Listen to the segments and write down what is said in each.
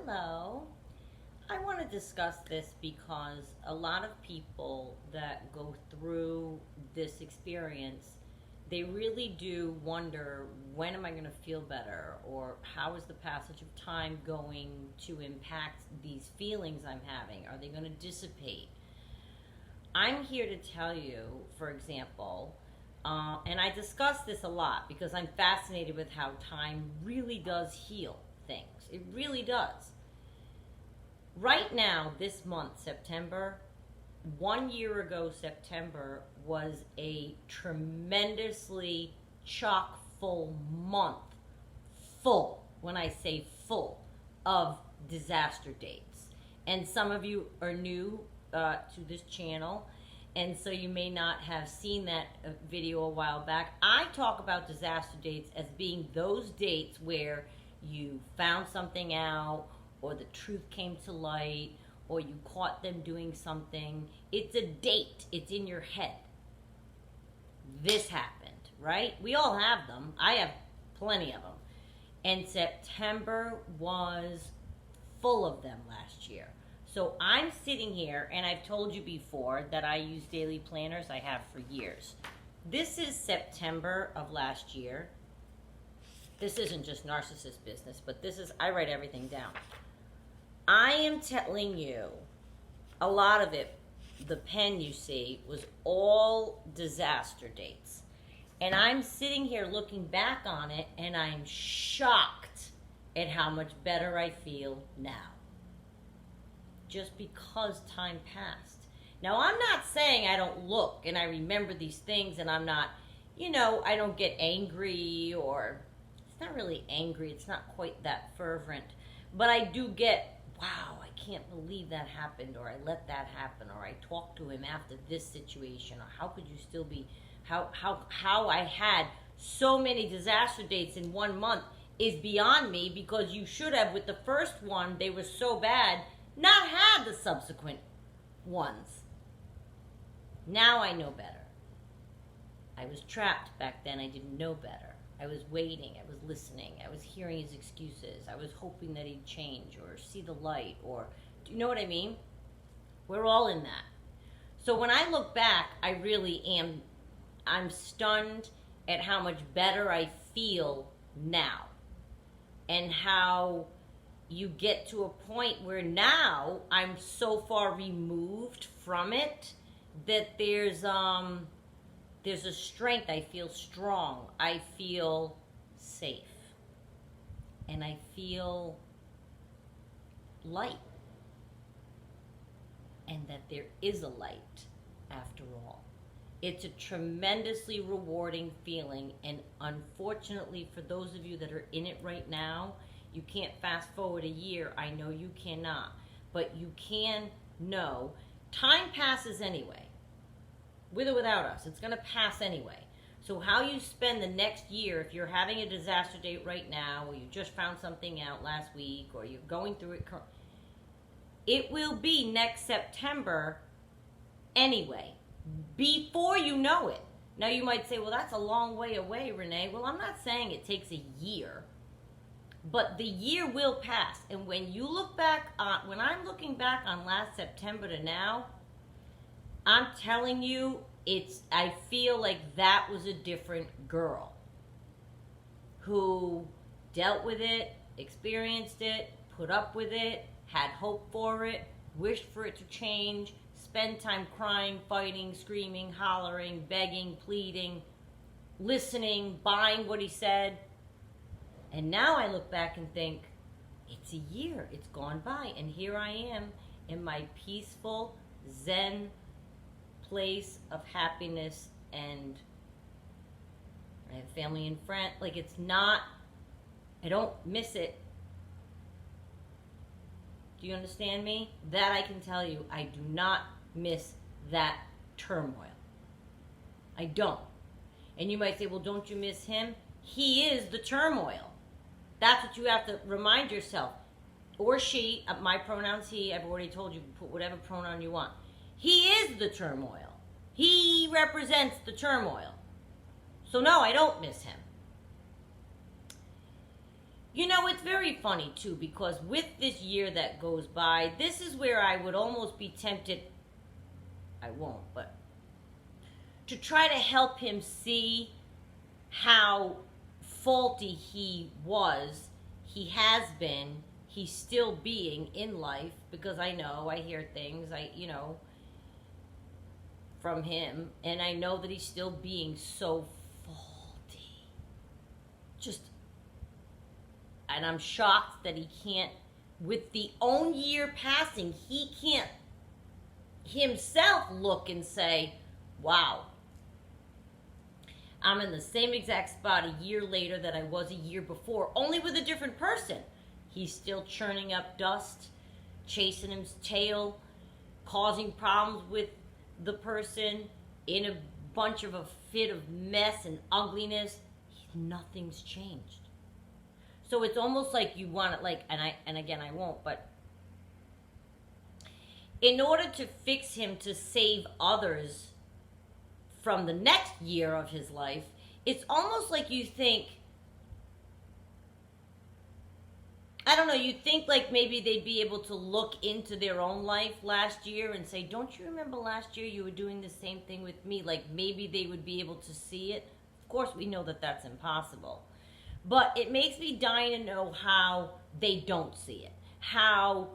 Hello. I want to discuss this because a lot of people that go through this experience, they really do wonder, when am I going to feel better, or how is the passage of time going to impact these feelings I'm having? Are they going to dissipate? I'm here to tell you, for example, and I discuss this a lot because I'm fascinated with how time really does heal things. It really does. Right now, this month, September, 1 year ago, September was a tremendously chock full month. Full, when I say full, of disaster dates. And some of you are new to this channel, and so you may not have seen that video a while back. I talk about disaster dates as being those dates where you found something out, or the truth came to light, or you caught them doing something. It's a date. It's in your head. This happened, right? We all have them. I have plenty of them. And September was full of them last year. So I'm sitting here, and I've told you before that I use daily planners. I have for years. This is September of last year. This isn't just narcissist business, but this is, I write everything down. I am telling you, a lot of it, the pen you see, was all disaster dates. And I'm sitting here looking back on it, and I'm shocked at how much better I feel now. Just because time passed. Now, I'm not saying I don't look and I remember these things, and I'm not, I don't get angry, or it's not really angry. It's not quite that fervent. But I do get, wow, I can't believe that happened, or I let that happen, or I talked to him after this situation, or how could you still be, how I had so many disaster dates in 1 month is beyond me, because you should have, with the first one, they were so bad, not had the subsequent ones. Now I know better. I was trapped back then. I didn't know better. I was waiting, I was listening, I was hearing his excuses, I was hoping that he'd change or see the light, or, do you know what I mean? We're all in that. So when I look back, I really am, I'm stunned at how much better I feel now. And how you get to a point where now I'm so far removed from it that there's a strength. I feel strong. I feel safe. And I feel light. And that there is a light after all. It's a tremendously rewarding feeling. And unfortunately, for those of you that are in it right now, you can't fast forward a year. I know you cannot. But you can know time passes anyway. With or without us, it's going to pass anyway. So how you spend the next year, if you're having a disaster date right now, or you just found something out last week, or you're going through it, it will be next September anyway, before you know it. Now you might say, well, that's a long way away, Renee. Well, I'm not saying it takes a year, but the year will pass. And when you look back on, when I'm looking back on last September to now, I'm telling you, I feel like that was a different girl who dealt with it, experienced it, put up with it, had hope for it, wished for it to change, spend time crying, fighting, screaming, hollering, begging, pleading, listening, buying what he said. And now I look back and think, it's a year, it's gone by, and here I am in my peaceful, zen place of happiness, and I have family and friends. Like, it's not, I don't miss it. Do you understand me? That I can tell you, I do not miss that turmoil. I don't. And you might say, well, don't you miss him? He is the turmoil. That's what you have to remind yourself. Or she, my pronoun's he, I've already told you, put whatever pronoun you want. He is the turmoil. He represents the turmoil. So no, I don't miss him. It's very funny too, because with this year that goes by, this is where I would almost be tempted, I won't, but to try to help him see how faulty he was, he has been, he's still being in life, because I hear things, from him, and I know that he's still being so faulty. And I'm shocked that he can't, with the own year passing, he can't himself look and say, wow, I'm in the same exact spot a year later that I was a year before, only with a different person. He's still churning up dust, chasing his tail, causing problems with the person, in a bunch of a fit of mess and ugliness. Nothing's changed. So it's almost like you want it, and again, I won't, but in order to fix him, to save others from the next year of his life, it's almost like you think, I don't know, you think like maybe they'd be able to look into their own life last year and say, don't you remember last year you were doing the same thing with me? Like maybe they would be able to see it. Of course, we know that that's impossible. But it makes me dying to know how they don't see it. How,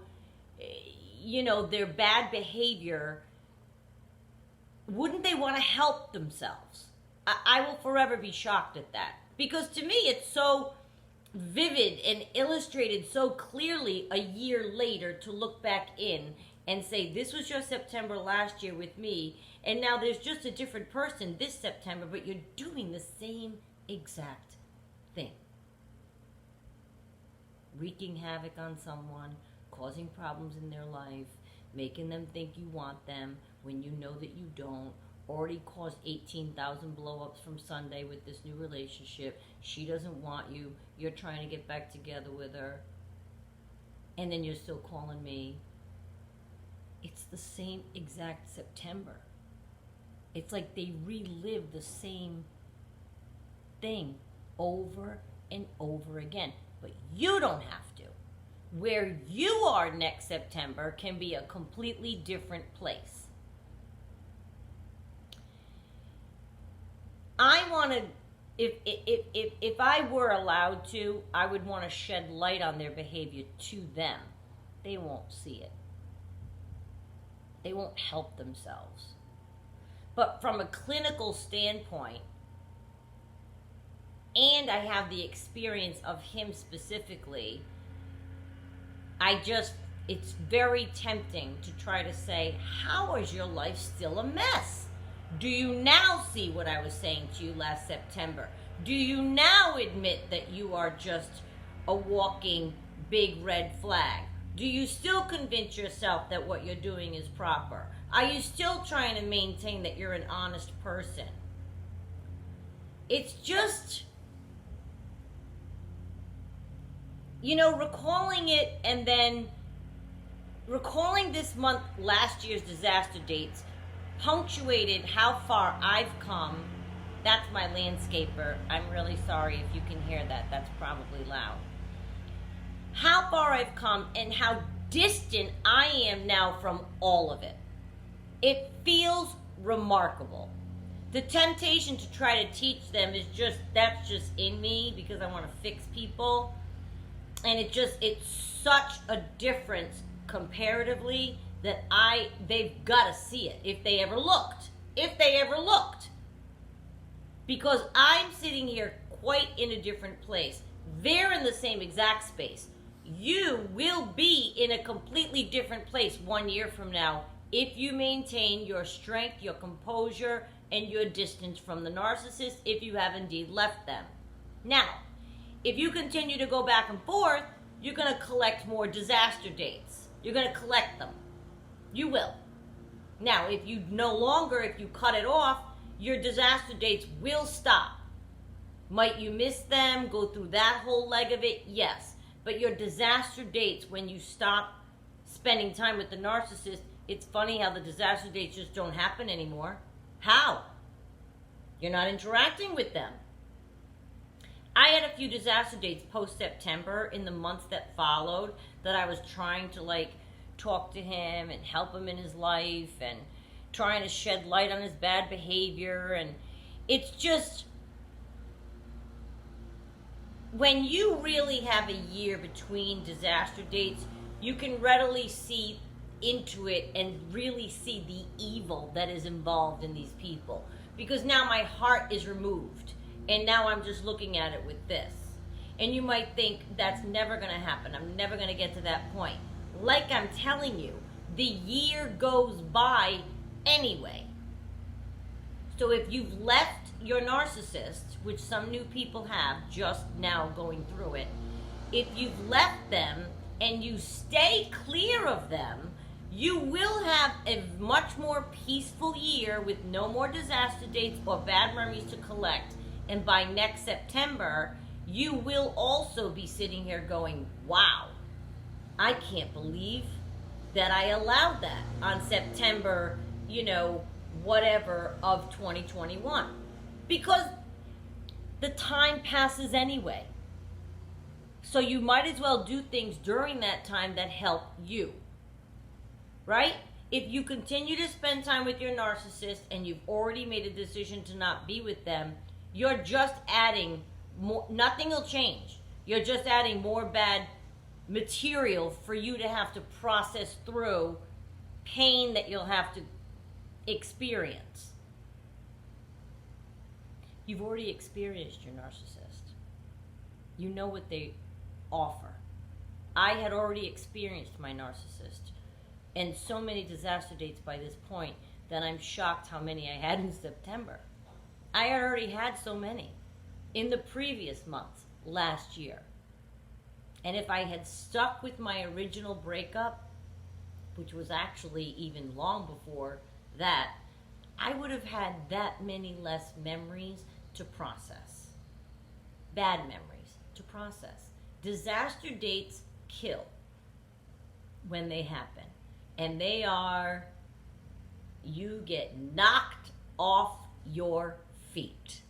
their bad behavior, wouldn't they want to help themselves? I will forever be shocked at that. Because to me, it's so vivid and illustrated so clearly a year later to look back in and say, this was your September last year with me, and now there's just a different person this September, but you're doing the same exact thing. Wreaking havoc on someone, causing problems in their life, making them think you want them when you know that you don't. Already caused 18,000 blow-ups from Sunday with this new relationship. She doesn't want you. You're trying to get back together with her. And then you're still calling me. It's the same exact September. It's like they relive the same thing over and over again. But you don't have to. Where you are next September can be a completely different place. I want to, if I were allowed to, I would want to shed light on their behavior to them. They won't see it. They won't help themselves. But from a clinical standpoint, and I have the experience of him specifically, it's very tempting to try to say, how is your life still a mess? Do you now see what I was saying to you last September? Do you now admit that you are just a walking big red flag? Do you still convince yourself that what you're doing is proper? Are you still trying to maintain that you're an honest person? It's just, recalling it and then recalling this month, last year's disaster dates, punctuated how far I've come. That's my landscaper. I'm really sorry if you can hear that. That's probably loud. How far I've come and how distant I am now from all of it. It feels remarkable. The temptation to try to teach them that's just in me because I want to fix people. And it's such a difference comparatively that they've got to see it if they ever looked. Because I'm sitting here quite in a different place. They're in the same exact space. You will be in a completely different place 1 year from now if you maintain your strength, your composure, and your distance from the narcissist, if you have indeed left them. Now, if you continue to go back and forth, you're going to collect more disaster dates. You're going to collect them. You will. Now, if you cut it off, your disaster dates will stop. Might you miss them, go through that whole leg of it? Yes. But your disaster dates, when you stop spending time with the narcissist, it's funny how the disaster dates just don't happen anymore. How? You're not interacting with them. I had a few disaster dates post-September in the months that followed that I was trying to like talk to him and help him in his life and trying to shed light on his bad behavior. And it's just, when you really have a year between disaster dates, you can readily see into it and really see the evil that is involved in these people. Because now my heart is removed, and now I'm just looking at it with this. And you might think that's never going to happen. I'm never going to get to that point. Like I'm telling you, the year goes by anyway. So if you've left your narcissist, which some new people have just now going through it, if you've left them and you stay clear of them, you will have a much more peaceful year with no more disaster dates or bad memories to collect. And by next September, you will also be sitting here going, wow, I can't believe that I allowed that on September, whatever of 2021. Because the time passes anyway. So you might as well do things during that time that help you. Right? If you continue to spend time with your narcissist and you've already made a decision to not be with them, you're just adding more. Nothing will change. You're just adding more bad material for you to have to process through, pain that you'll have to experience. You've already experienced your narcissist. You know what they offer. I had already experienced my narcissist, and so many disaster dates by this point that I'm shocked how many I had in September. I had already had so many in the previous months last year. And if I had stuck with my original breakup, which was actually even long before that, I would have had that many less memories to process. Bad memories to process. Disaster dates kill when they happen. And they are, you get knocked off your feet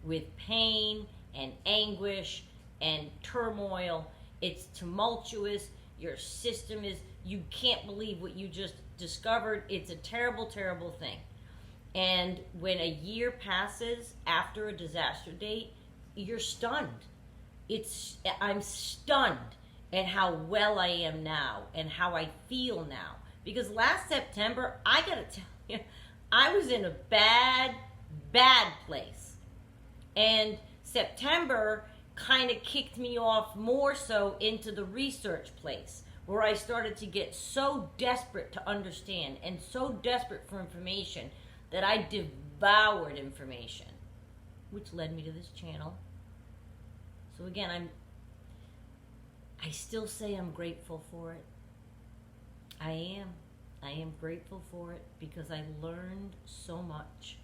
with pain and anguish and turmoil. It's tumultuous. Your system is, you can't believe what you just discovered. It's a terrible, terrible thing. And when a year passes after a disaster date, you're stunned. I'm stunned at how well I am now and how I feel now. Because last September, I gotta tell you, I was in a bad, bad place. And September kind of kicked me off more so into the research place, where I started to get so desperate to understand and so desperate for information that I devoured information, which led me to this channel. So again, I still say I'm grateful for it. I am grateful for it because I learned so much.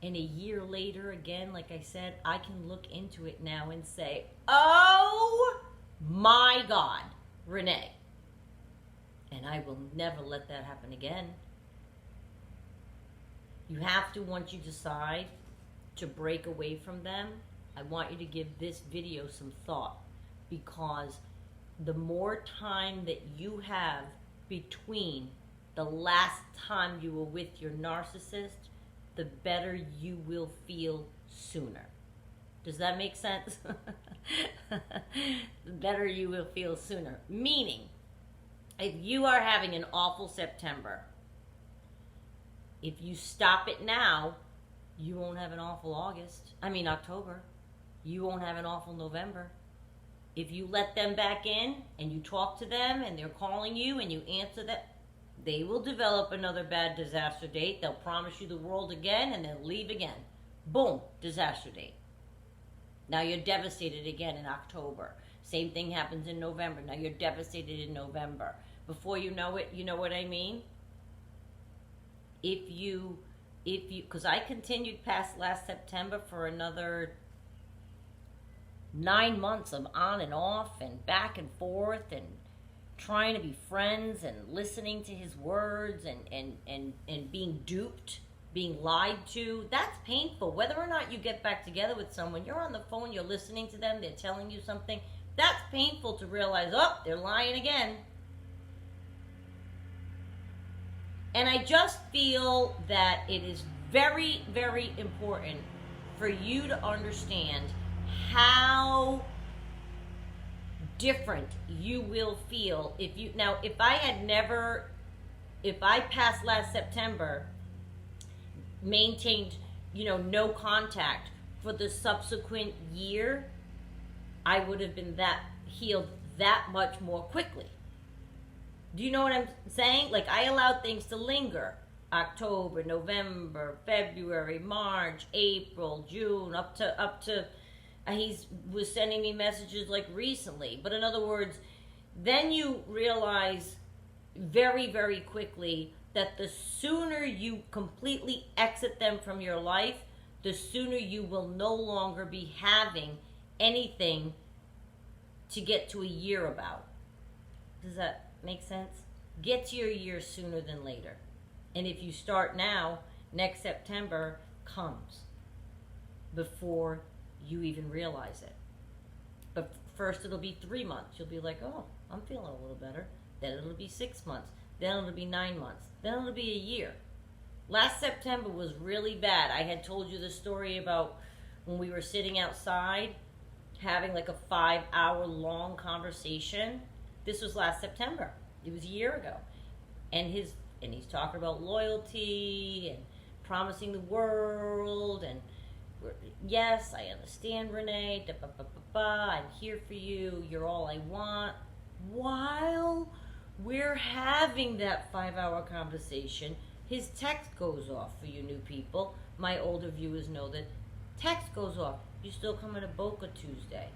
And a year later, again, like I said, I can look into it now and say, oh my God, Renee. And I will never let that happen again. You have to, once you decide to break away from them, I want you to give this video some thought, because the more time that you have between the last time you were with your narcissist, the better you will feel sooner. Does that make sense? The better you will feel sooner. Meaning, if you are having an awful September, if you stop it now, you won't have an awful October. You won't have an awful November. If you let them back in and you talk to them and they're calling you and you answer that, they will develop another bad disaster date. They'll promise you the world again and then leave again. Boom, disaster date. Now you're devastated again in October. Same thing happens in November. Now you're devastated in November. Before you know it, you know what I mean? If you, because I continued past last September for another 9 months of on and off and back and forth and trying to be friends and listening to his words and being duped being lied to, that's painful. Whether or not you get back together with someone, you're on the phone, you're listening to them, they're telling you something, that's painful to realize, oh, they're lying again. And I just feel that it is very, very important for you to understand how different you will feel if I passed last September, maintained, no contact for the subsequent year, I would have been healed that much more quickly. Do you know what I'm saying? Like, I allowed things to linger. October, November, February, March, April, June, up to he was sending me messages like recently. But in other words, then you realize very, very quickly that the sooner you completely exit them from your life, the sooner you will no longer be having anything to get to a year about. Does that make sense? Get to your year sooner than later. And if you start now, next September comes before you even realize it. But first it'll be 3 months. You'll be like, oh, I'm feeling a little better. Then it'll be 6 months. Then it'll be 9 months. Then it'll be a year. Last September was really bad. I had told you the story about when we were sitting outside having like a 5-hour long conversation. This was last September. It was a year ago. And he's talking about loyalty and promising the world and yes, I understand, Renee, I'm here for you, you're all I want. While we're having that 5-hour conversation, his text goes off. For you new people, my older viewers know that text goes off. You still coming to Boca Tuesday?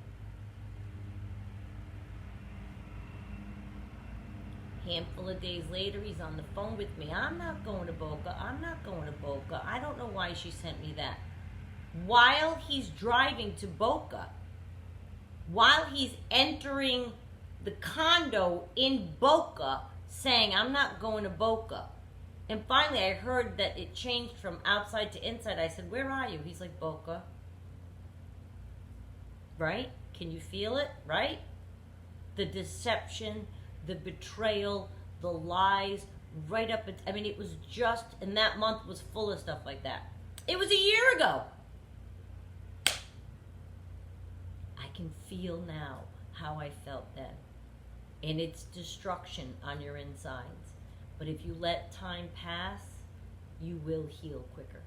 Handful of days later, he's on the phone with me. I'm not going to Boca. I'm not going to Boca. I don't know why she sent me that. While he's driving to Boca, while he's entering the condo in Boca, saying, I'm not going to Boca. And finally, I heard that it changed from outside to inside. I said, where are you? He's like, Boca. Right? Can you feel it? Right? The deception, the betrayal, the lies, right up. It was just, and that month was full of stuff like that. It was a year ago. I can feel now how I felt then. And it's destruction on your insides. But if you let time pass, you will heal quicker.